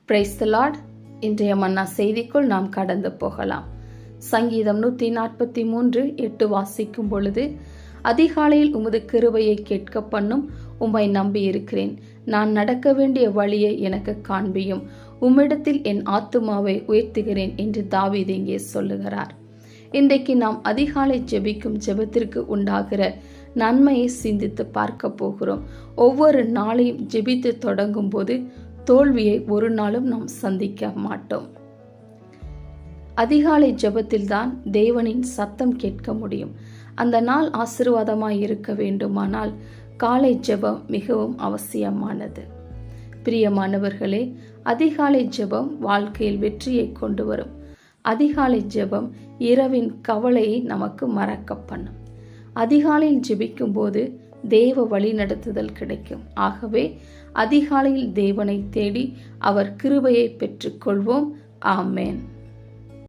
Praise the Lord. இன்றைய மன்னா செய்திக்குள் நாம் கடந்து போகலாம். சங்கீதம் 143:8 வாசிக்கும் பொழுது, அதிகாலையில் உமது கிருபையை கேட்க பண்ணும், உம்மை நம்பி இருக்கிறேன். நான் நடக்க வேண்டிய வழியை எனக்கு காண்பியும், உம்மிடத்தில் என் ஆத்துமாவை உயர்த்துகிறேன் என்று தாவீது இங்கே சொல்லுகிறார். இன்றைக்கு நாம் அதிகாலை ஜெபிக்கும் ஜெபத்திற்கு உண்டாகிற நன்மையை சிந்தித்து பார்க்க போகிறோம். ஒவ்வொரு நாளையும் ஜெபித்து தொடங்கும் போது தோல்வியை ஒரு நாளும் நாம் சந்திக்க மாட்டோம். அதிகாலை ஜெபத்தில்தான் தேவனின் சத்தம் கேட்க முடியும். அந்த நாள் ஆசீர்வாதமாய் இருக்க வேண்டுமானால் காலை ஜெபம் மிகவும் அவசியமானது. பிரியமானவர்களே, அதிகாலை ஜெபம் வாழ்க்கையில் வெற்றியை கொண்டு வரும். அதிகாலை ஜெபம் இரவின் கவலையை நமக்கு மறக்க பண்ணும். அதிகாலையில் ஜெபிக்கும் போது தேவ வழி நடத்துதல் கிடைக்கும். ஆகவே அதிகாலையில் தேவனை தேடி அவர் கிருபையை பெற்றுக்கொள்வோம். ஆமேன்.